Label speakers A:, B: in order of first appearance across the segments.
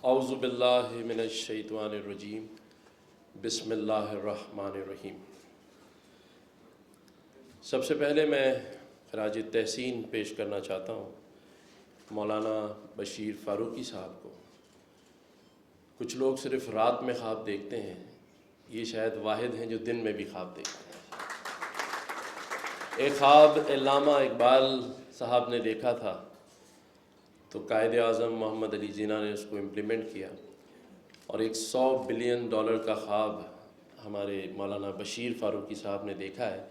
A: اعوذ باللہ من الشیطان الرجیم بسم اللہ الرحمن الرحیم۔ سب سے پہلے میں خراج تحسین پیش کرنا چاہتا ہوں مولانا بشیر فاروقی صاحب کو۔ کچھ لوگ صرف رات میں خواب دیکھتے ہیں، یہ شاید واحد ہیں جو دن میں بھی خواب دیکھتے ہیں۔ ایک خواب علامہ اقبال صاحب نے دیکھا تھا تو قائد اعظم محمد علی جناح نے اس کو امپلیمنٹ کیا، اور ایک $100 بلین کا خواب ہمارے مولانا بشیر فاروقی صاحب نے دیکھا ہے،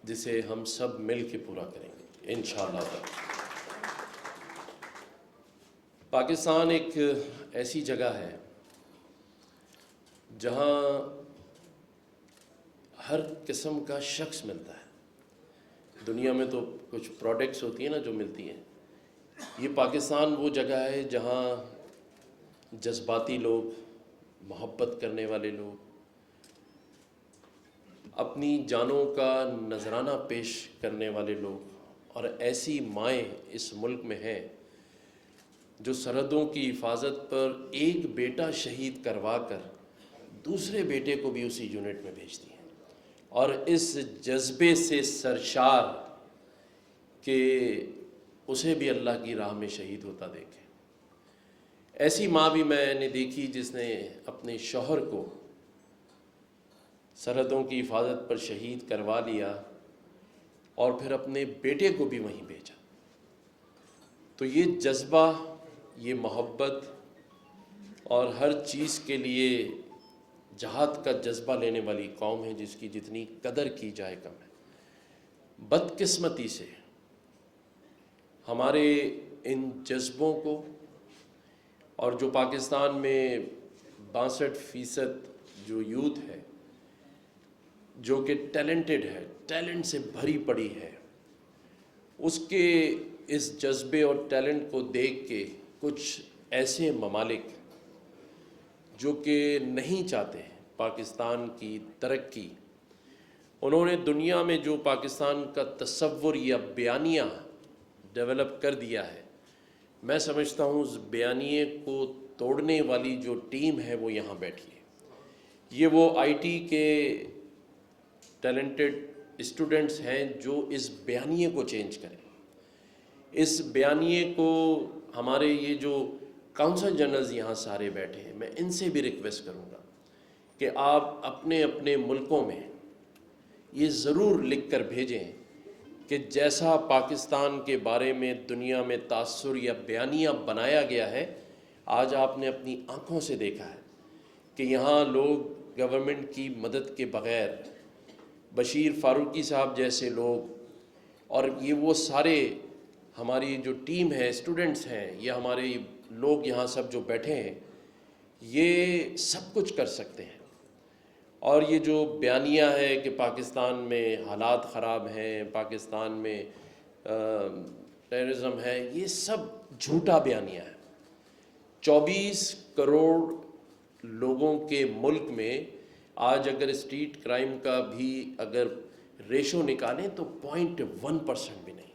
A: جسے ہم سب مل کے پورا کریں گے انشاءاللہ تعالی۔ پاکستان ایک ایسی جگہ ہے جہاں ہر قسم کا شخص ملتا ہے۔ دنیا میں تو کچھ پروڈکٹس ہوتی ہیں نا جو ملتی ہیں، یہ پاکستان وہ جگہ ہے جہاں جذباتی لوگ، محبت کرنے والے لوگ، اپنی جانوں کا نذرانہ پیش کرنے والے لوگ، اور ایسی مائیں اس ملک میں ہیں جو سرحدوں کی حفاظت پر ایک بیٹا شہید کروا کر دوسرے بیٹے کو بھی اسی یونٹ میں بھیجتی ہیں، اور اس جذبے سے سرشار کہ اسے بھی اللہ کی راہ میں شہید ہوتا دیکھے۔ ایسی ماں بھی میں نے دیکھی جس نے اپنے شوہر کو سرحدوں کی حفاظت پر شہید کروا لیا اور پھر اپنے بیٹے کو بھی وہیں بھیجا۔ تو یہ جذبہ، یہ محبت اور ہر چیز کے لیے جہاد کا جذبہ لینے والی قوم ہے جس کی جتنی قدر کی جائے کم ہے۔ بدقسمتی سے ہمارے ان جذبوں کو، اور جو پاکستان میں 62% جو یوتھ ہے جو کہ ٹیلنٹڈ ہے، ٹیلنٹ سے بھری پڑی ہے، اس کے اس جذبے اور ٹیلنٹ کو دیکھ کے کچھ ایسے ممالک جو کہ نہیں چاہتے ہیں پاکستان کی ترقی، انہوں نے دنیا میں جو پاکستان کا تصور یا بیانیہ ڈیولپ کر دیا ہے، میں سمجھتا ہوں اس بیانیے کو توڑنے والی جو ٹیم ہے وہ یہاں بیٹھی ہے۔ یہ وہ IT کے ٹیلنٹڈ اسٹوڈنٹس ہیں جو اس بیانیے کو چینج کریں۔ اس بیانیے کو ہمارے یہ جو کونسل جنرلز یہاں سارے بیٹھے ہیں، میں ان سے بھی ریکویسٹ کروں گا کہ آپ اپنے اپنے ملکوں میں یہ ضرور لکھ کر بھیجیں کہ جیسا پاکستان کے بارے میں دنیا میں تاثر یا بیانیہ بنایا گیا ہے، آج آپ نے اپنی آنکھوں سے دیکھا ہے کہ یہاں لوگ گورنمنٹ کی مدد کے بغیر، بشیر فاروقی صاحب جیسے لوگ اور یہ وہ سارے ہماری جو ٹیم ہے، اسٹوڈنٹس ہیں، یہ ہمارے لوگ یہاں سب جو بیٹھے ہیں، یہ سب کچھ کر سکتے ہیں۔ اور یہ جو بیانیہ ہے کہ پاکستان میں حالات خراب ہیں، پاکستان میں ٹیررزم ہے، یہ سب جھوٹا بیانیہ ہے۔ 24 کروڑ لوگوں کے ملک میں آج اگر اسٹریٹ کرائم کا بھی اگر ریشو نکالیں تو 0.1% بھی نہیں۔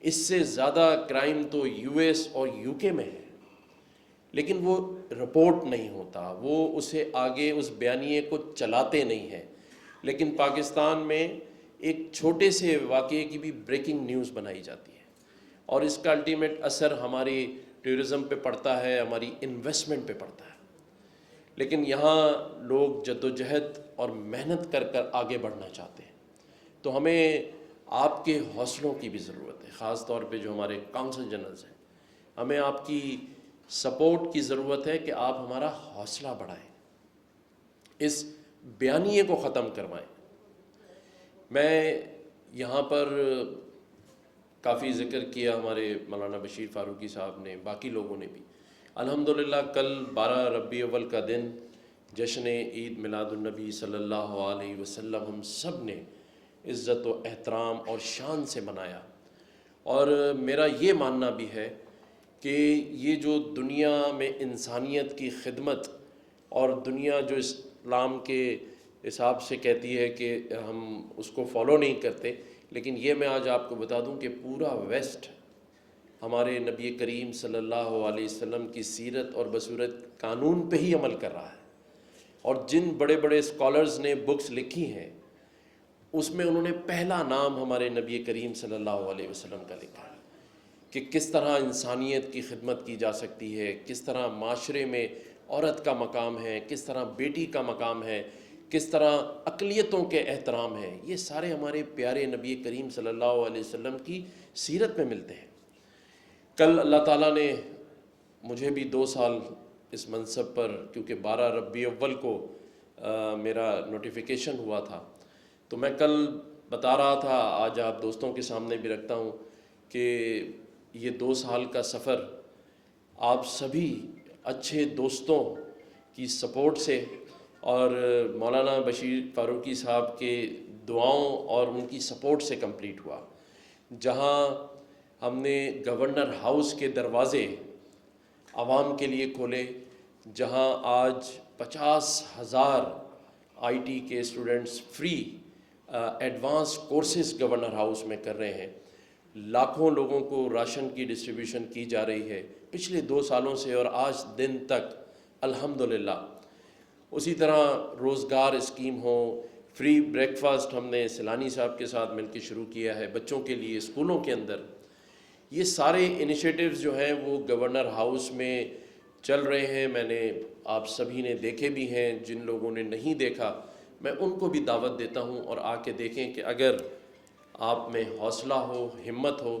A: اس سے زیادہ کرائم تو US اور UK میں ہے، لیکن وہ رپورٹ نہیں ہوتا، وہ اسے آگے اس بیانیے کو چلاتے نہیں ہیں۔ لیکن پاکستان میں ایک چھوٹے سے واقعے کی بھی بریکنگ نیوز بنائی جاتی ہے، اور اس کا الٹیمیٹ اثر ہماری ٹورزم پہ پڑتا ہے، ہماری انویسٹمنٹ پہ پڑتا ہے۔ لیکن یہاں لوگ جدوجہد اور محنت کر کر آگے بڑھنا چاہتے ہیں، تو ہمیں آپ کے حوصلوں کی بھی ضرورت ہے، خاص طور پہ جو ہمارے کونسل جنرلز ہیں، ہمیں آپ کی سپورٹ کی ضرورت ہے کہ آپ ہمارا حوصلہ بڑھائیں، اس بیانیے کو ختم کروائیں۔ میں یہاں پر کافی ذکر کیا ہمارے مولانا بشیر فاروقی صاحب نے، باقی لوگوں نے بھی۔ الحمدللہ کل 12 ربیع اول کا دن جشن عید میلاد النبی صلی اللہ علیہ وسلم ہم سب نے عزت و احترام اور شان سے منایا، اور میرا یہ ماننا بھی ہے کہ یہ جو دنیا میں انسانیت کی خدمت، اور دنیا جو اسلام کے حساب سے کہتی ہے کہ ہم اس کو فالو نہیں کرتے، لیکن یہ میں آج آپ کو بتا دوں کہ پورا ویسٹ ہمارے نبی کریم صلی اللہ علیہ وسلم کی سیرت اور بصورت قانون پہ ہی عمل کر رہا ہے، اور جن بڑے بڑے اسکالرز نے بکس لکھی ہیں اس میں انہوں نے پہلا نام ہمارے نبی کریم صلی اللہ علیہ وسلم کا لکھا ہے کہ کس طرح انسانیت کی خدمت کی جا سکتی ہے، کس طرح معاشرے میں عورت کا مقام ہے، کس طرح بیٹی کا مقام ہے، کس طرح اقلیتوں کے احترام ہے. یہ سارے ہمارے پیارے نبی کریم صلی اللہ علیہ وسلم کی سیرت میں ملتے ہیں. کل اللہ تعالیٰ نے مجھے بھی 2 سال اس منصب پر، کیونکہ 12 ربیع اول کو میرا نوٹیفیکیشن ہوا تھا، تو میں کل بتا رہا تھا، آج آپ دوستوں کے سامنے بھی رکھتا ہوں کہ یہ 2 سال کا سفر آپ سبھی اچھے دوستوں کی سپورٹ سے اور مولانا بشیر فاروقی صاحب کے دعاؤں اور ان کی سپورٹ سے کمپلیٹ ہوا. جہاں ہم نے گورنر ہاؤس کے دروازے عوام کے لیے کھولے، جہاں آج 50,000 آئی ٹی کے students free advance courses governor house میں کر رہے ہیں، لاکھوں لوگوں کو راشن کی ڈسٹریبیوشن کی جا رہی ہے پچھلے 2 سالوں سے اور آج دن تک الحمدللہ. اسی طرح روزگار اسکیم ہو، فری بریک فاسٹ ہم نے سیلانی صاحب کے ساتھ مل کے شروع کیا ہے بچوں کے لیے اسکولوں کے اندر. یہ سارے انیشیٹوز جو ہیں وہ گورنر ہاؤس میں چل رہے ہیں. میں نے آپ سبھی نے دیکھے بھی ہیں، جن لوگوں نے نہیں دیکھا میں ان کو بھی دعوت دیتا ہوں اور آ کے دیکھیں کہ اگر آپ میں حوصلہ ہو، ہمت ہو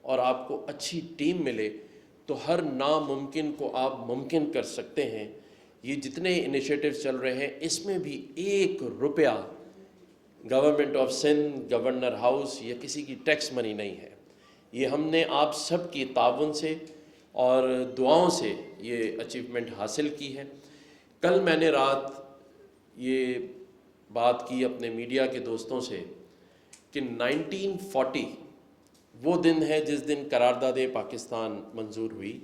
A: اور آپ کو اچھی ٹیم ملے تو ہر ناممکن کو آپ ممکن کر سکتے ہیں. یہ جتنے انیشیٹوز چل رہے ہیں اس میں بھی 1 روپیہ government of Sindh, governor house یا کسی کی ٹیکس منی نہیں ہے. یہ ہم نے آپ سب کی تعاون سے اور دعاؤں سے یہ اچیومنٹ حاصل کی ہے. کل میں نے رات یہ بات کی اپنے میڈیا کے دوستوں سے کہ 1940 وہ دن ہے جس دن قرارداد پاکستان منظور ہوئی،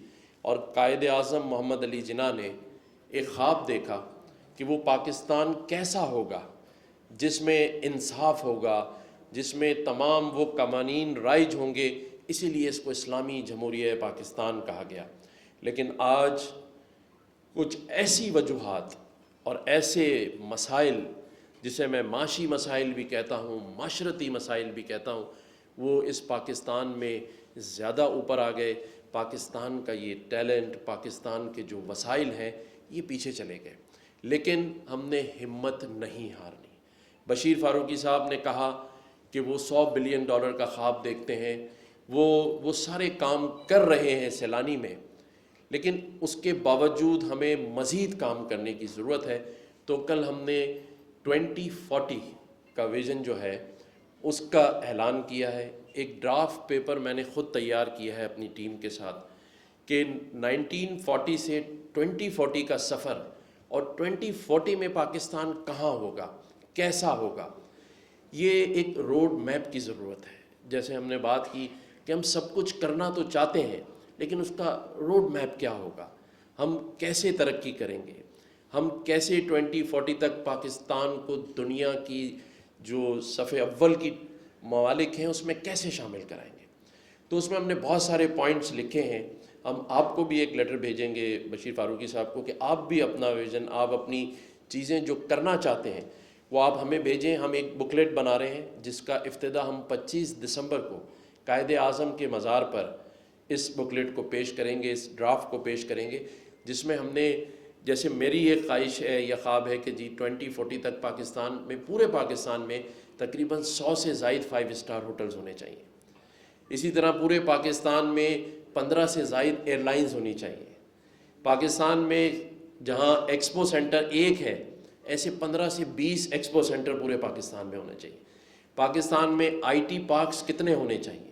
A: اور قائد اعظم محمد علی جناح نے ایک خواب دیکھا کہ وہ پاکستان کیسا ہوگا جس میں انصاف ہوگا، جس میں تمام وہ قوانین رائج ہوں گے. اسی لیے اس کو اسلامی جمہوریہ پاکستان کہا گیا. لیکن آج کچھ ایسی وجوہات اور ایسے مسائل، جسے میں معاشی مسائل بھی کہتا ہوں، معاشرتی مسائل بھی کہتا ہوں، وہ اس پاکستان میں زیادہ اوپر آ گئے. پاکستان کا یہ ٹیلنٹ، پاکستان کے جو وسائل ہیں یہ پیچھے چلے گئے. لیکن ہم نے ہمت نہیں ہارنی. بشیر فاروقی صاحب نے کہا کہ وہ $100 بلین کا خواب دیکھتے ہیں، وہ سارے کام کر رہے ہیں سیلانی میں، لیکن اس کے باوجود ہمیں مزید کام کرنے کی ضرورت ہے. تو کل ہم نے 2040 کا ویژن جو ہے اس کا اعلان کیا ہے. ایک ڈرافٹ پیپر میں نے خود تیار کیا ہے اپنی ٹیم کے ساتھ کہ 1940 سے 2040 کا سفر، اور 2040 میں پاکستان کہاں ہوگا، کیسا ہوگا. یہ ایک روڈ میپ کی ضرورت ہے. جیسے ہم نے بات کی کہ ہم سب کچھ کرنا تو چاہتے ہیں، لیکن اس کا روڈ میپ کیا ہوگا، ہم کیسے ترقی کریں گے، ہم کیسے 2040 تک پاکستان کو دنیا کی جو صف اول کی ممالک ہیں اس میں کیسے شامل کرائیں گے. تو اس میں ہم نے بہت سارے پوائنٹس لکھے ہیں. ہم آپ کو بھی ایک لیٹر بھیجیں گے بشیر فاروقی صاحب کو کہ آپ بھی اپنا ویژن، آپ اپنی چیزیں جو کرنا چاہتے ہیں وہ آپ ہمیں بھیجیں. ہم ایک بکلیٹ بنا رہے ہیں جس کا افتتاح ہم 25 دسمبر کو قائد اعظم کے مزار پر اس بکلیٹ کو پیش کریں گے، اس ڈرافٹ کو پیش کریں گے، جس میں ہم نے، جیسے میری ایک خواہش ہے یا خواب ہے کہ 2040 تک پاکستان میں، پورے پاکستان میں تقریباً 100 سے زائد 5 اسٹار ہوٹلز ہونے چاہیے. اسی طرح پورے پاکستان میں 15 سے زائد ایئر لائنز ہونی چاہیے. پاکستان میں جہاں ایکسپو سینٹر ایک ہے، ایسے 15 سے 20 ایکسپو سینٹر پورے پاکستان میں ہونے چاہیے. پاکستان میں آئی ٹی پارکس کتنے ہونے چاہیے.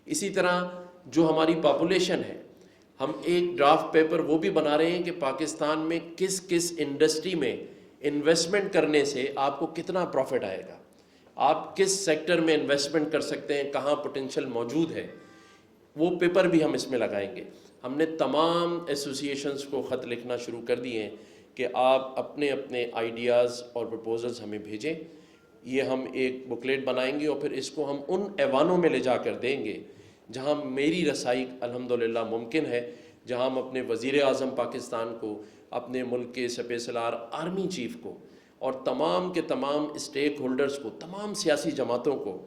A: اسی طرح جو ہماری پاپولیشن ہے، ہم ایک ڈرافٹ پیپر وہ بھی بنا رہے ہیں کہ پاکستان میں کس کس انڈسٹری میں انویسٹمنٹ کرنے سے آپ کو کتنا پروفٹ آئے گا، آپ کس سیکٹر میں انویسٹمنٹ کر سکتے ہیں، کہاں پوٹینشیل موجود ہے. وہ پیپر بھی ہم اس میں لگائیں گے. ہم نے تمام ایسوسی ایشنز کو خط لکھنا شروع کر دیے ہیں کہ آپ اپنے اپنے آئیڈیاز اور پرپوزلز ہمیں بھیجیں. یہ ہم ایک بکلیٹ بنائیں گے اور پھر اس کو ہم ان ایوانوں میں لے جا کر دیں گے جہاں میری رسائی الحمدللہ ممکن ہے، جہاں ہم اپنے وزیر اعظم پاکستان کو، اپنے ملک کے سپہ سالار آرمی چیف کو اور تمام کے تمام اسٹیک ہولڈرز کو، تمام سیاسی جماعتوں کو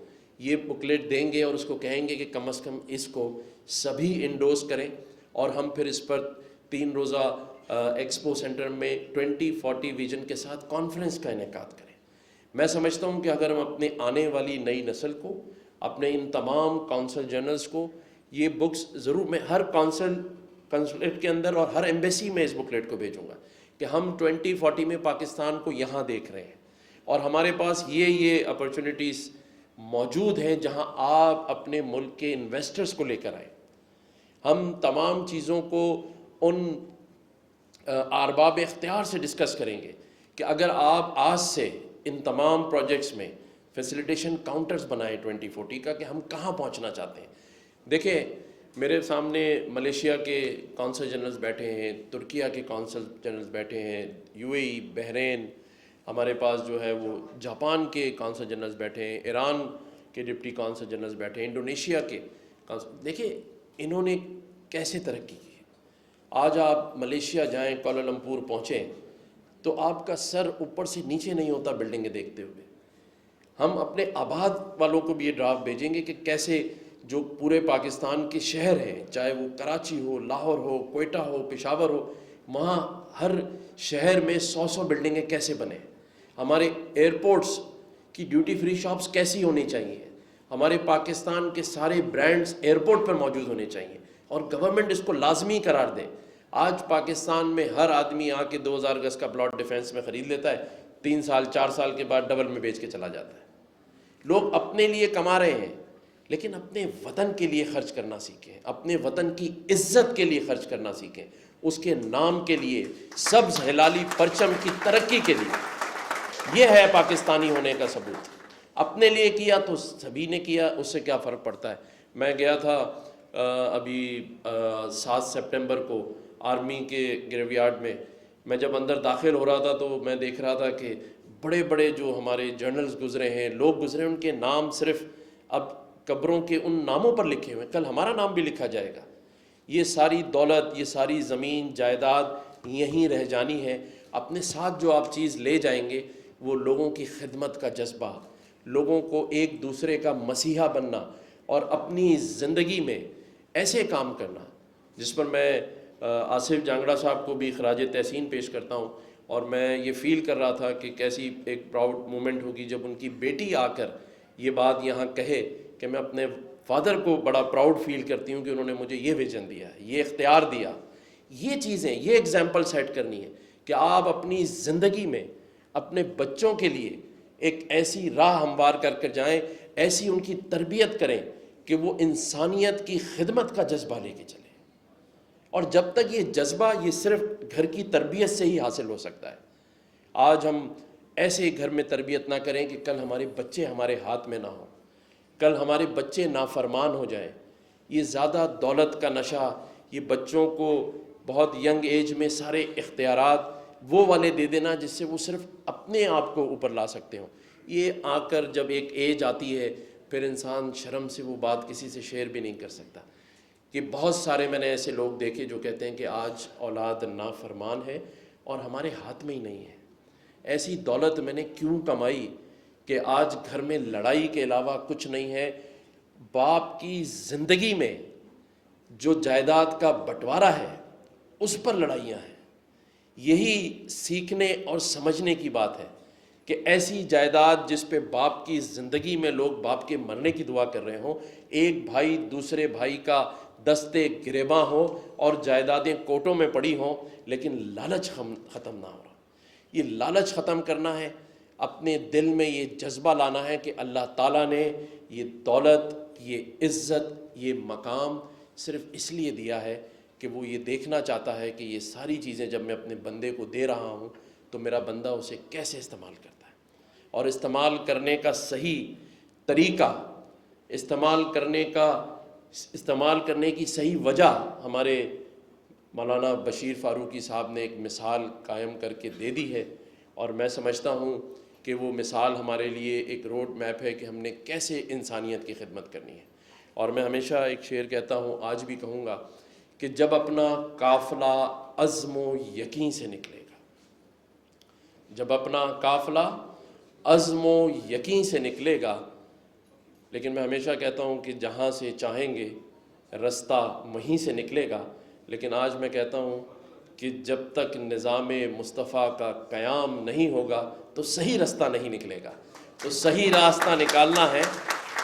A: یہ بکلیٹ دیں گے اور اس کو کہیں گے کہ کم از کم اس کو سبھی انڈورس کریں، اور ہم پھر اس پر 3 روزہ ایکسپو سینٹر میں 2040 ویژن کے ساتھ کانفرنس کا انعقاد کریں۔ میں سمجھتا ہوں کہ اگر ہم اپنے آنے والی نئی نسل کو، اپنے ان تمام کونسل جنرلز کو یہ بکس ضرور، میں ہر کنسولیٹ کے اندر اور ہر ایمبیسی میں اس بکلیٹ کو بھیجوں گا کہ ہم 2040 میں پاکستان کو یہاں دیکھ رہے ہیں، اور ہمارے پاس یہ اپرچونٹیز موجود ہیں جہاں آپ اپنے ملک کے انویسٹرز کو لے کر آئیں۔ ہم تمام چیزوں کو ان ارباب اختیار سے ڈسکس کریں گے کہ اگر آپ آج سے ان تمام پروجیکٹس میں فیسیلیٹیشن کاؤنٹرز بنائیں 2040 کا، کہ ہم کہاں پہنچنا چاہتے ہیں۔ دیکھیں، میرے سامنے ملیشیا کے کونسل جنرلز بیٹھے ہیں، ترکیہ کے کونسل جنرلز بیٹھے ہیں، UAE، بحرین، ہمارے پاس جو ہے وہ جاپان کے کونسل جنرلز بیٹھے ہیں، ایران کے ڈپٹی کونسل جنرلز بیٹھے ہیں، انڈونیشیا کے کونسل۔ دیکھیں انہوں نے کیسے ترقی کی ہے۔ آج آپ ملیشیا جائیں، کوالالمپور پہنچیں تو آپ کا سر اوپر سے نیچے نہیں ہوتا بلڈنگیں دیکھتے ہوئے۔ ہم اپنے آباد والوں کو بھی یہ ڈرافٹ بھیجیں گے کہ کیسے جو پورے پاکستان کے شہر ہیں، چاہے وہ کراچی ہو، لاہور ہو، کوئٹہ ہو، پشاور ہو، وہاں ہر شہر میں 100 بلڈنگیں کیسے بنیں۔ ہمارے ایئرپورٹس کی ڈیوٹی فری شاپس کیسی ہونی چاہیے۔ ہمارے پاکستان کے سارے برانڈز ایئرپورٹ پر موجود ہونے چاہیے، اور گورنمنٹ اس کو لازمی قرار دے۔ آج پاکستان میں ہر آدمی آ کے 2000 گز کا پلاٹ ڈیفنس میں خرید لیتا ہے، 3 سال 4 سال کے بعد ڈبل میں بیچ کے چلا جاتا ہے۔ لوگ اپنے لیے کما رہے ہیں، لیکن اپنے وطن کے لیے خرچ کرنا سیکھیں، اپنے وطن کی عزت کے لیے خرچ کرنا سیکھیں، اس کے نام کے لیے، سبز ہلالی پرچم کی ترقی کے لیے۔ یہ ہے پاکستانی ہونے کا ثبوت۔ اپنے لیے کیا تو سبھی نے کیا، اس سے کیا فرق پڑتا ہے۔ میں گیا تھا ابھی 7 سپٹمبر کو آرمی کے گریو یارڈ میں، میں جب اندر داخل ہو رہا تھا تو میں دیکھ رہا تھا کہ بڑے بڑے جو ہمارے جرنلز گزرے ہیں، لوگ گزرے، ان کے نام صرف اب قبروں کے ان ناموں پر لکھے ہوئے ہیں، کل ہمارا نام بھی لکھا جائے گا۔ یہ ساری دولت، یہ ساری زمین جائیداد یہیں رہ جانی ہے۔ اپنے ساتھ جو آپ چیز لے جائیں گے وہ لوگوں کی خدمت کا جذبہ، لوگوں کو ایک دوسرے کا مسیحا بننا، اور اپنی زندگی میں ایسے کام کرنا جس پر میں آصف جانگڑا صاحب کو بھی خراج تحسین پیش کرتا ہوں۔ اور میں یہ فیل کر رہا تھا کہ کیسی ایک پراؤڈ مومنٹ ہوگی جب ان کی بیٹی آ کر یہ بات یہاں کہے کہ میں اپنے فادر کو بڑا پراؤڈ فیل کرتی ہوں کہ انہوں نے مجھے یہ ویژن دیا، یہ اختیار دیا۔ یہ چیزیں، یہ ایگزامپل سیٹ کرنی ہے کہ آپ اپنی زندگی میں اپنے بچوں کے لیے ایک ایسی راہ ہموار کر کر جائیں، ایسی ان کی تربیت کریں کہ وہ انسانیت کی خدمت کا جذبہ لے کے چلیں۔ اور جب تک یہ جذبہ، یہ صرف گھر کی تربیت سے ہی حاصل ہو سکتا ہے۔ آج ہم ایسے گھر میں تربیت نہ کریں کہ کل ہمارے بچے ہمارے ہاتھ میں نہ ہوں، کل ہمارے بچے نافرمان ہو جائیں۔ یہ زیادہ دولت کا نشہ، یہ بچوں کو بہت ینگ ایج میں سارے اختیارات وہ والے دے دینا جس سے وہ صرف اپنے آپ کو اوپر لا سکتے ہوں، یہ آ کر جب ایک ایج آتی ہے پھر انسان شرم سے وہ بات کسی سے شیئر بھی نہیں کر سکتا۔ کہ بہت سارے میں نے ایسے لوگ دیکھے جو کہتے ہیں کہ آج اولاد نافرمان ہے اور ہمارے ہاتھ میں ہی نہیں ہے۔ ایسی دولت میں نے کیوں کمائی کہ آج گھر میں لڑائی کے علاوہ کچھ نہیں ہے۔ باپ کی زندگی میں جو جائیداد کا بٹوارا ہے اس پر لڑائیاں ہیں۔ یہی سیکھنے اور سمجھنے کی بات ہے کہ ایسی جائیداد جس پہ باپ کی زندگی میں لوگ باپ کے مرنے کی دعا کر رہے ہوں، ایک بھائی دوسرے بھائی کا دستے گریباں ہو اور جائیدادیں کوٹوں میں پڑی ہوں، لیکن لالچ ختم نہ ہو رہا۔ یہ لالچ ختم کرنا ہے، اپنے دل میں یہ جذبہ لانا ہے کہ اللہ تعالیٰ نے یہ دولت، یہ عزت، یہ مقام صرف اس لیے دیا ہے کہ وہ یہ دیکھنا چاہتا ہے کہ یہ ساری چیزیں جب میں اپنے بندے کو دے رہا ہوں تو میرا بندہ اسے کیسے استعمال کرتا ہے، اور استعمال کرنے کا صحیح طریقہ، استعمال کرنے کی صحیح وجہ ہمارے مولانا بشیر فاروقی صاحب نے ایک مثال قائم کر کے دے دی ہے، اور میں سمجھتا ہوں کہ وہ مثال ہمارے لیے ایک روڈ میپ ہے کہ ہم نے کیسے انسانیت کی خدمت کرنی ہے۔ اور میں ہمیشہ ایک شعر کہتا ہوں، آج بھی کہوں گا، کہ جب اپنا قافلہ عزم و یقین سے نکلے گا، جب اپنا قافلہ عزم و یقین سے نکلے گا، لیکن میں ہمیشہ کہتا ہوں کہ جہاں سے چاہیں گے رستہ وہیں سے نکلے گا، لیکن آج میں کہتا ہوں کہ جب تک نظام مصطفیٰ کا قیام نہیں ہوگا تو صحیح رستہ نہیں نکلے گا۔ تو صحیح راستہ نکالنا ہے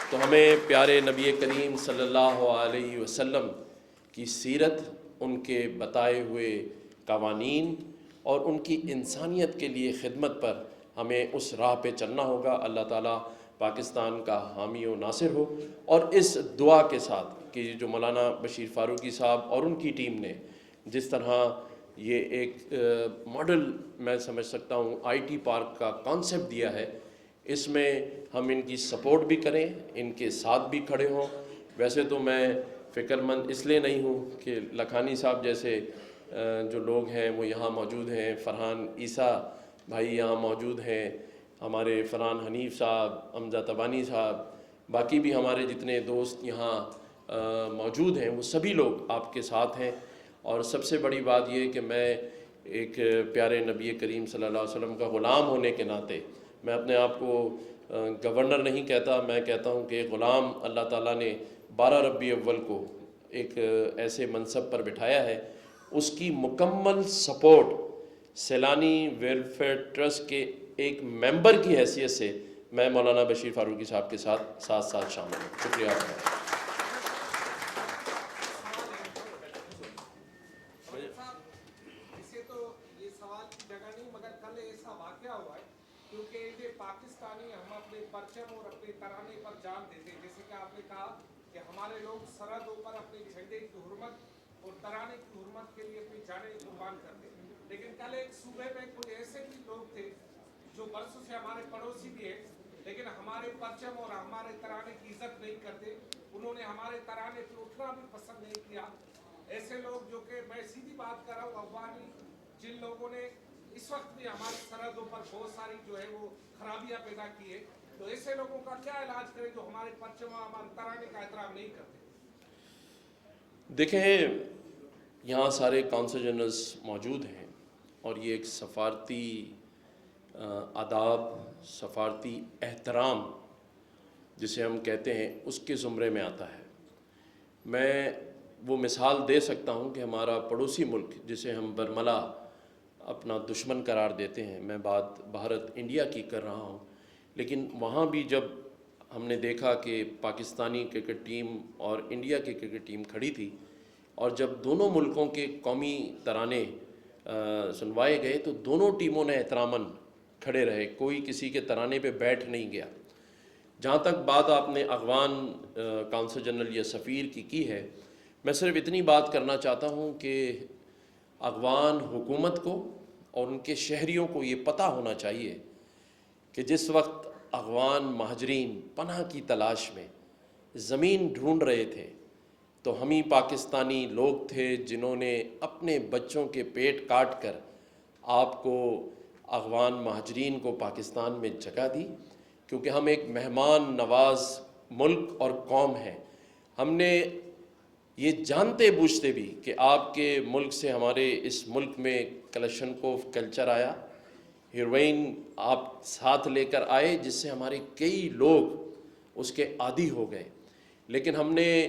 A: تو ہمیں پیارے نبی کریم صلی اللہ علیہ وسلم کی سیرت، ان کے بتائے ہوئے قوانین اور ان کی انسانیت کے لیے خدمت پر ہمیں اس راہ پہ چلنا ہوگا۔ اللہ تعالیٰ پاکستان کا حامی و ناصر ہو، اور اس دعا کے ساتھ کہ جو مولانا بشیر فاروقی صاحب اور ان کی ٹیم نے جس طرح یہ ایک ماڈل میں سمجھ سکتا ہوں آئی ٹی پارک کا کانسیپٹ دیا ہے، اس میں ہم ان کی سپورٹ بھی کریں، ان کے ساتھ بھی کھڑے ہوں۔ ویسے تو میں فکر مند اس لیے نہیں ہوں کہ لکھانی صاحب جیسے جو لوگ ہیں وہ یہاں موجود ہیں، فرحان عیسیٰ بھائی یہاں موجود ہیں، ہمارے فرحان حنیف صاحب، حمزہ تبانی صاحب، باقی بھی ہمارے جتنے دوست یہاں موجود ہیں وہ سبھی لوگ آپ کے ساتھ ہیں۔ اور سب سے بڑی بات یہ کہ میں ایک پیارے نبی کریم صلی اللہ علیہ وسلم کا غلام ہونے کے ناطے میں اپنے آپ کو گورنر نہیں کہتا، میں کہتا ہوں کہ غلام اللہ تعالیٰ نے 12 ربیع اول کو ایک ایسے منصب پر بٹھایا ہے، اس کی مکمل سپورٹ سیلانی ویلفیئر ٹرسٹ کے ایک ممبر کی حیثیت سے میں مولانا بشیر فاروقی صاحب کے ساتھ شامل ہوں۔ شکریہ آپ کا۔
B: پاکستانی ہم اپنے پرچم اور اپنے ترانے پر جان دیتے ہیں، جیسے کہ آپ نے کہا کہ ہمارے لوگ سرحدوں پر اپنے جھنڈے کی حرمت اور ترانے کی حرمت کے لیے اپنی جانیں قربان کرتے ہیں، لیکن کل ایک صوبے میں کچھ ایسے بھی لوگ تھے جو برسوں سے ہمارے پڑوسی بھی ہیں لیکن ہمارے پرچم اور ہمارے ترانے کی عزت نہیں کرتے، انہوں نے ہمارے ترانے پہ اٹھنا بھی پسند نہیں کیا۔ ایسے لوگ جو کہ میں سیدھی بات کر رہا ہوں، افغانی جن لوگوں نے اس وقت بھی ہماری سرحدوں پر بہت ساری جو ہے وہ خرابیاں پیدا کی ہے، تو ایسے لوگوں کا کیا علاج کرے جو ہمارے پرچم ہمارے ترانے کا احترام نہیں کرتے؟
A: دیکھیں، یہاں سارے کونسل جنرلز موجود ہیں اور یہ ایک سفارتی آداب، سفارتی احترام جسے ہم کہتے ہیں اس کے زمرے میں آتا ہے۔ میں وہ مثال دے سکتا ہوں کہ ہمارا پڑوسی ملک جسے ہم برملا اپنا دشمن قرار دیتے ہیں، میں بات بھارت انڈیا کی کر رہا ہوں، لیکن وہاں بھی جب ہم نے دیکھا کہ پاکستانی کرکٹ ٹیم اور انڈیا کی کرکٹ ٹیم کھڑی تھی اور جب دونوں ملکوں کے قومی ترانے سنوائے گئے تو دونوں ٹیموں نے احتراماً کھڑے رہے، کوئی کسی کے ترانے پہ بیٹھ نہیں گیا۔ جہاں تک بات آپ نے افغان کونسل جنرل یا سفیر کی ہے، میں صرف اتنی بات کرنا چاہتا ہوں کہ افغان حکومت کو اور ان کے شہریوں کو یہ پتہ ہونا چاہیے کہ جس وقت افغان مہاجرین پناہ کی تلاش میں زمین ڈھونڈ رہے تھے تو ہم ہی پاکستانی لوگ تھے جنہوں نے اپنے بچوں کے پیٹ کاٹ کر آپ کو افغان مہاجرین کو پاکستان میں جگہ دی، کیونکہ ہم ایک مہمان نواز ملک اور قوم ہیں۔ ہم نے یہ جانتے بوجھتے بھی کہ آپ کے ملک سے ہمارے اس ملک میں کلشنکوف کلچر آیا، ہیروئن آپ ساتھ لے کر آئے جس سے ہمارے کئی لوگ اس کے عادی ہو گئے، لیکن ہم نے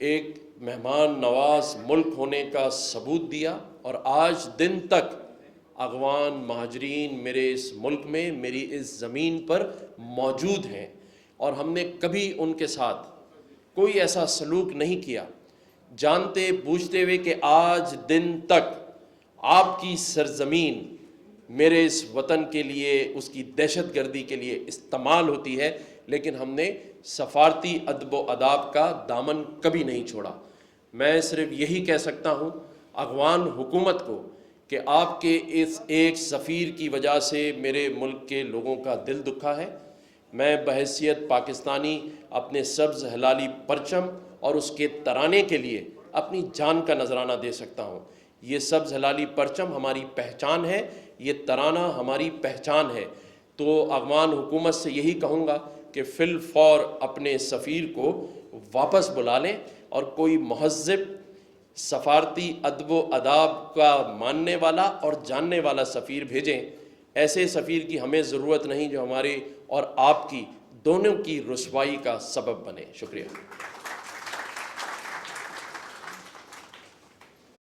A: ایک مہمان نواز ملک ہونے کا ثبوت دیا اور آج دن تک افغان مہاجرین میرے اس ملک میں، میری اس زمین پر موجود ہیں، اور ہم نے کبھی ان کے ساتھ کوئی ایسا سلوک نہیں کیا، جانتے بوجھتے ہوئے کہ آج دن تک آپ کی سرزمین میرے اس وطن کے لیے، اس کی دہشت گردی کے لیے استعمال ہوتی ہے، لیکن ہم نے سفارتی ادب و آداب کا دامن کبھی نہیں چھوڑا۔ میں صرف یہی کہہ سکتا ہوں افغان حکومت کو کہ آپ کے اس ایک سفیر کی وجہ سے میرے ملک کے لوگوں کا دل دکھا ہے۔ میں بحیثیت پاکستانی اپنے سبز ہلالی پرچم اور اس کے ترانے کے لیے اپنی جان کا نذرانہ دے سکتا ہوں۔ یہ سبز ہلالی پرچم ہماری پہچان ہے، یہ ترانہ ہماری پہچان ہے۔ تو افغان حکومت سے یہی کہوں گا کہ فی الفور اپنے سفیر کو واپس بلا لیں اور کوئی مہذب سفارتی ادب و آداب کا ماننے والا اور جاننے والا سفیر بھیجیں. ایسے سفیر کی ہمیں ضرورت نہیں جو ہمارے اور آپ کی دونوں کی رسوائی کا سبب بنے. شکریہ.